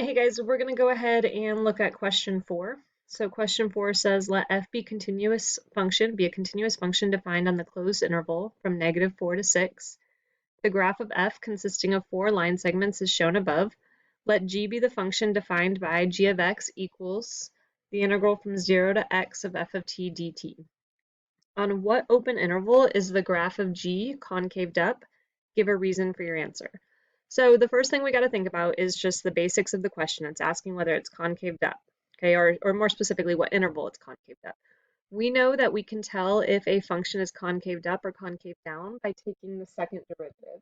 Hey guys, we're going to go ahead and look at question 4. So question 4 says let f be a continuous function defined on the closed interval from -4 to 6. The graph of f consisting of 4 line segments is shown above. Let g be the function defined by g of x equals the integral from 0 to x of f of t dt. On what open interval is the graph of g concaved up? Give a reason for your answer. So the first thing we got to think about is just the basics of the question. It's asking whether it's concaved up, okay, or more specifically, what interval it's concaved up. We know that we can tell if a function is concaved up or concave down by taking the second derivative.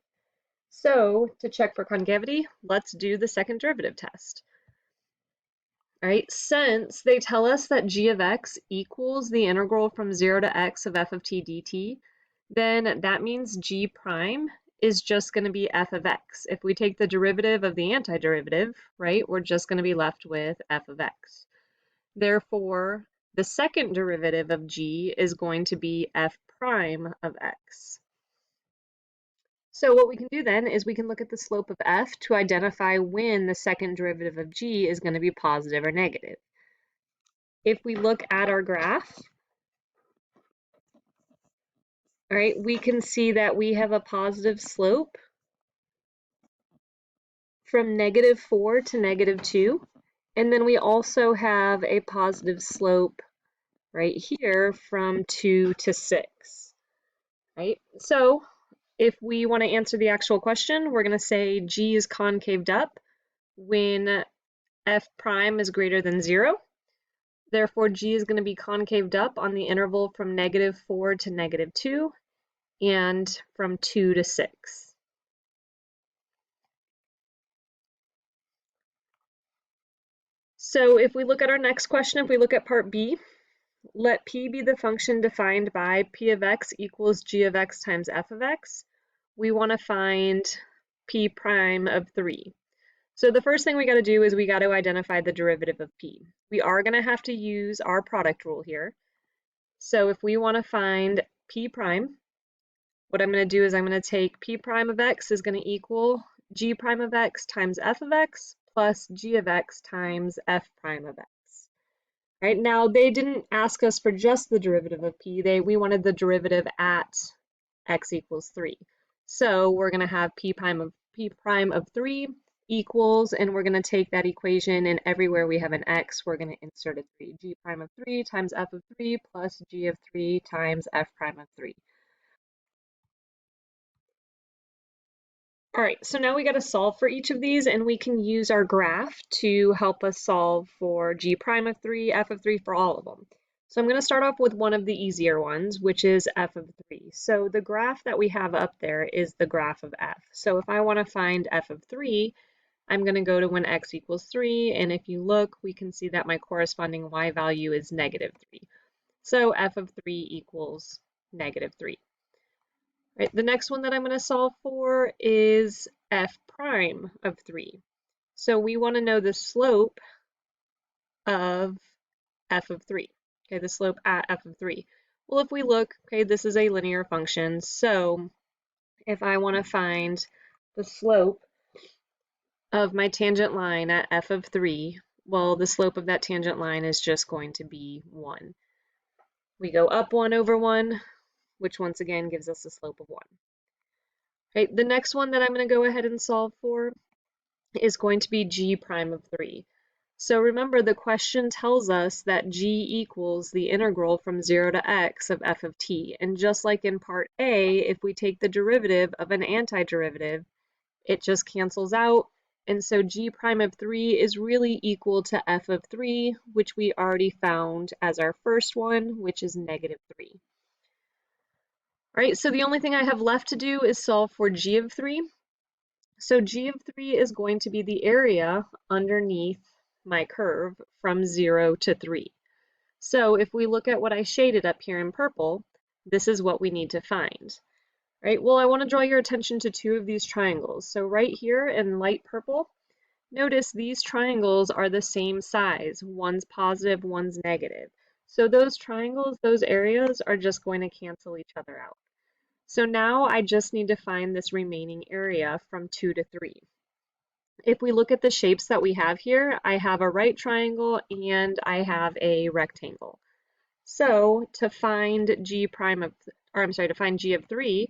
So to check for concavity, let's do the second derivative test. All right, since they tell us that g of x equals the integral from 0 to x of f of t dt, then that means g prime is just going to be f of x. If we take the derivative of the antiderivative, right, we're just going to be left with f of x. Therefore, the second derivative of g is going to be f prime of x. So what we can do then is we can look at the slope of f to identify when the second derivative of g is going to be positive or negative. If we look at our graph, all right, we can see that we have a positive slope from -4 to -2. And then we also have a positive slope right here from 2 to 6, right? So if we want to answer the actual question, we're going to say g is concaved up when f prime is greater than 0. Therefore, g is going to be concaved up on the interval from -4 to -2 and from 2 to 6. So if we look at our next question, if we look at part B, let P be the function defined by P of x equals G of x times f of x. We want to find P prime of 3. So the first thing we got to do is we got to identify the derivative of P. We are going to have to use our product rule here. So if we want to find P prime, what I'm going to do is I'm going to take P prime of x is going to equal G prime of x times f of x plus G of x times f prime of x. Right now, they didn't ask us for just the derivative of p. We wanted the derivative at x equals 3. So we're going to have p prime of 3 equals, and we're going to take that equation, and everywhere we have an x, we're going to insert a 3. G prime of 3 times f of 3 plus g of 3 times f prime of 3. All right, so now we got to solve for each of these, and we can use our graph to help us solve for g prime of 3, f of 3 for all of them. So I'm going to start off with one of the easier ones, which is f of 3. So the graph that we have up there is the graph of f. So if I want to find f of 3, I'm going to go to when x equals 3, and if you look, we can see that my corresponding y value is -3. So f of 3 equals -3. Right, the next one that I'm going to solve for is f prime of 3. So we want to know the slope of f of 3. Okay, the slope at f of 3. Well, if we look, okay, this is a linear function. So if I want to find the slope of my tangent line at f of 3, well, the slope of that tangent line is just going to be 1. We go up 1 over 1, which once again gives us a slope of 1. Right, the next one that I'm going to go ahead and solve for is going to be g prime of 3. So remember, the question tells us that g equals the integral from 0 to x of f of t. And just like in part A, if we take the derivative of an antiderivative, it just cancels out. And so g prime of 3 is really equal to f of 3, which we already found as our first one, which is -3. All right, so the only thing I have left to do is solve for g of 3. So g of 3 is going to be the area underneath my curve from 0 to 3. So if we look at what I shaded up here in purple, this is what we need to find. Right? Well, I want to draw your attention to two of these triangles. So right here in light purple, notice these triangles are the same size. One's positive, one's negative. So those triangles, those areas are just going to cancel each other out. So now I just need to find this remaining area from 2 to 3. If we look at the shapes that we have here, I have a right triangle and I have a rectangle. So to find g prime of, or I'm sorry, to find g of 3,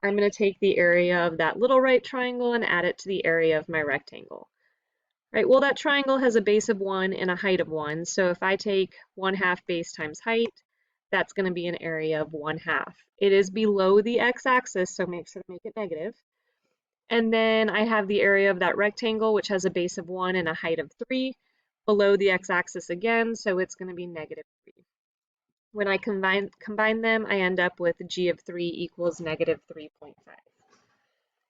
I'm going to take the area of that little right triangle and add it to the area of my rectangle. Right, well that triangle has a base of 1 and a height of 1, so if I take 1/2 base times height, that's going to be an area of 1/2. It is below the x-axis, so make it negative. And then I have the area of that rectangle, which has a base of 1 and a height of 3, below the x-axis again, so it's going to be negative 3. When I combine them, I end up with g of 3 equals negative 3.5.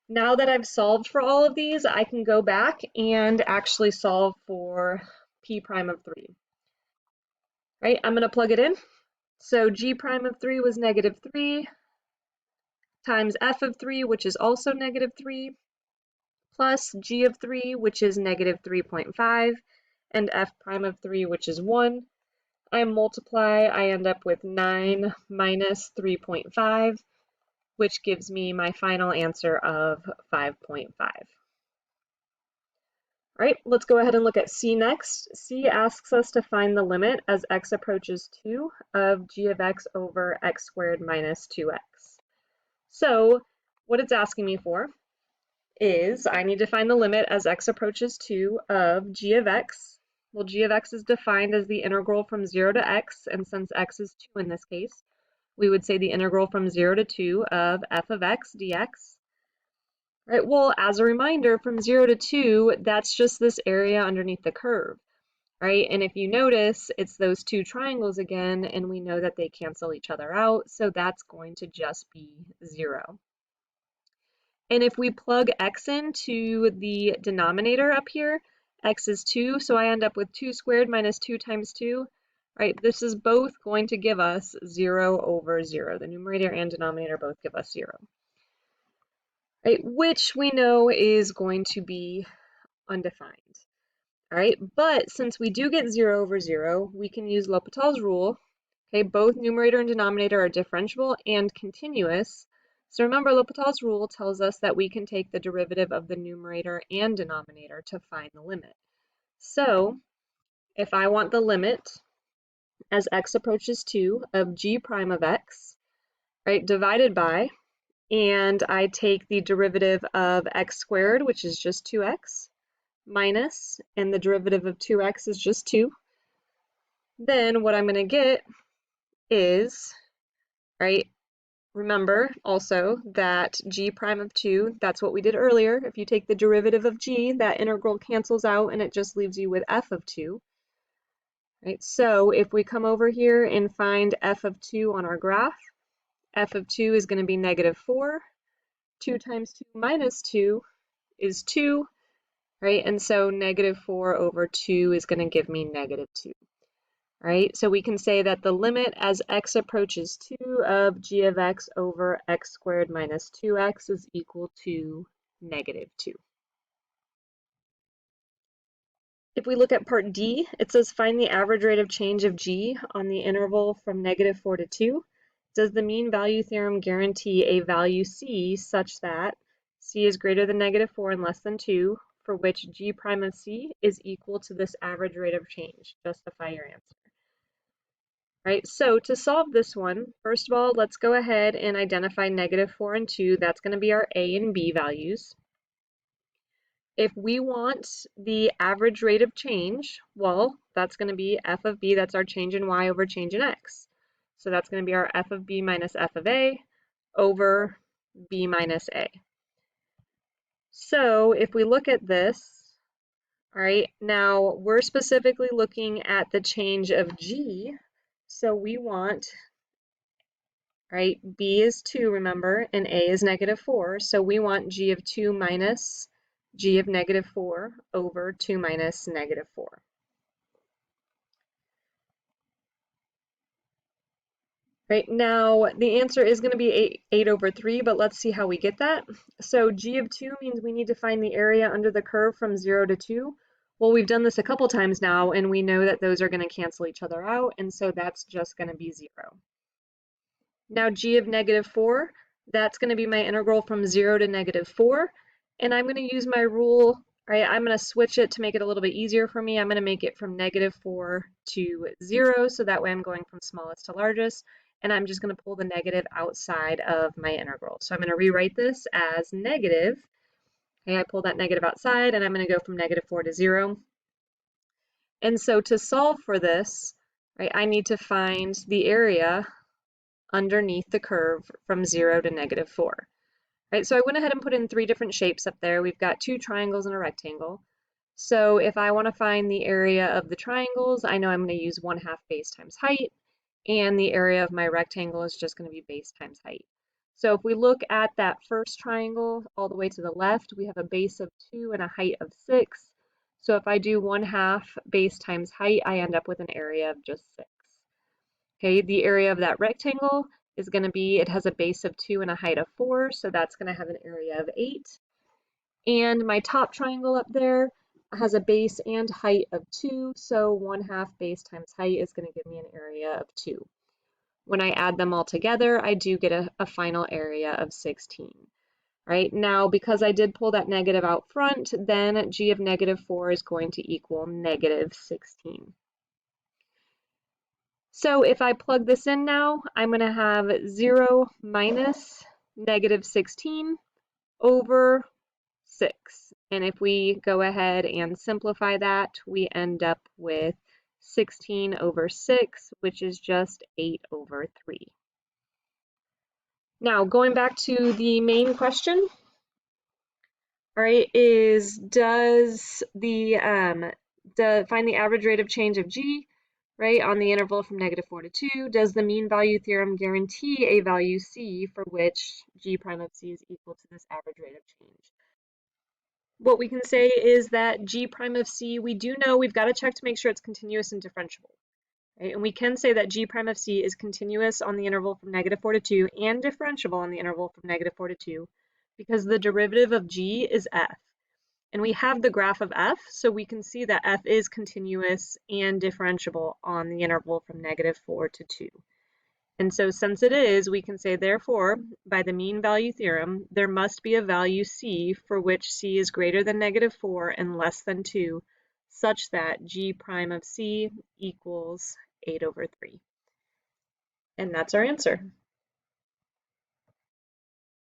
Now that I've solved for all of these, I can go back and actually solve for p prime of 3. Right, I'm going to plug it in. So g prime of 3 was negative 3 times f of 3, which is also negative 3, plus g of 3, which is negative 3.5, and f prime of 3, which is 1. I multiply, I end up with 9 minus 3.5, which gives me my final answer of 5.5. All right, let's go ahead and look at C next. C asks us to find the limit as x approaches 2 of g of x over x squared minus 2x. So what it's asking me for is I need to find the limit as x approaches 2 of g of x. Well, g of x is defined as the integral from 0 to x, and since x is 2 in this case, we would say the integral from 0 to 2 of f of x dx. Right, well, as a reminder, from 0 to 2, that's just this area underneath the curve, right? And if you notice, it's those two triangles again, and we know that they cancel each other out, so that's going to just be 0. And if we plug x into the denominator up here, x is 2, so I end up with 2 squared minus 2 times 2, right? This is both going to give us 0 over 0. The numerator and denominator both give us 0. Right, which we know is going to be undefined. All right, but since we do get 0 over 0, we can use L'Hopital's rule. Okay, both numerator and denominator are differentiable and continuous. So remember, L'Hopital's rule tells us that we can take the derivative of the numerator and denominator to find the limit. So if I want the limit as x approaches 2 of g prime of x, right, divided by, and I take the derivative of x squared, which is just 2x, minus, and the derivative of 2x is just 2, then what I'm going to get is, right, remember also that g prime of 2, that's what we did earlier. If you take the derivative of g, that integral cancels out and it just leaves you with f of 2. Right, so if we come over here and find f of 2 on our graph, f of 2 is going to be negative 4. 2 times 2 minus 2 is 2, right? And so negative 4 over 2 is going to give me negative 2. Right, so we can say that the limit as x approaches 2 of g of x over x squared minus 2x is equal to negative 2. If we look at part D, it says find the average rate of change of g on the interval from negative 4 to 2. Does the mean value theorem guarantee a value c such that c is greater than negative 4 and less than 2, for which g prime of c is equal to this average rate of change? Justify your answer. Right, so to solve this one, first of all, let's go ahead and identify negative 4 and 2. That's going to be our a and b values. If we want the average rate of change, well, that's going to be f of b, that's our change in y over change in x. So that's going to be our f of b minus f of a over b minus a. So if we look at this, all right, now we're specifically looking at the change of g. So we want, right, b is 2, remember, and a is negative 4. So we want g of 2 minus g of negative 4 over 2 minus negative 4. Right, now the answer is going to be 8 over 3, but let's see how we get that. So g of 2 means we need to find the area under the curve from 0 to 2. Well, we've done this a couple times now, and we know that those are going to cancel each other out, and so that's just going to be 0. Now g of negative 4, that's going to be my integral from 0 to negative 4, and I'm going to use my rule All right, I'm going to switch it to make it a little bit easier for me. I'm going to make it from -4 to 0, so that way I'm going from smallest to largest, and I'm just going to pull the negative outside of my integral. So I'm going to rewrite this as negative. Okay, I pull that negative outside, and I'm going to go from -4 to 0. And so to solve for this, right, I need to find the area underneath the curve from 0 to -4. Right, so I went ahead and put in 3 different shapes up there. We've got 2 triangles and a rectangle. So if I want to find the area of the triangles, I know I'm going to use 1/2 base times height, and the area of my rectangle is just going to be base times height. So if we look at that first triangle all the way to the left, we have a base of 2 and a height of 6. So if I do 1/2 base times height, I end up with an area of just 6. Okay, the area of that rectangle is going to be, it has a base of 2 and a height of 4, so that's going to have an area of 8. And my top triangle up there has a base and height of 2, so 1/2 base times height is going to give me an area of 2. When I add them all together, I do get a final area of 16. Right now, because I did pull that negative out front, then g of -4 is going to equal -16. So if I plug this in now, I'm going to have 0 minus -16 over 6. And if we go ahead and simplify that, we end up with 16 over 6, which is just 8 over 3. Now, going back to the main question, all right, is find the average rate of change of g, right, on the interval from -4 to 2. Does the mean value theorem guarantee a value c for which g prime of c is equal to this average rate of change? What we can say is that g prime of c, we do know we've got to check to make sure it's continuous and differentiable. Right? And we can say that g prime of c is continuous on the interval from -4 to 2 and differentiable on the interval from -4 to 2 because the derivative of g is f. And we have the graph of f, so we can see that f is continuous and differentiable on the interval from -4 to 2. And so since it is, we can say, therefore, by the mean value theorem, there must be a value c for which c is greater than -4 and less than 2, such that g prime of c equals 8 over 3. And that's our answer.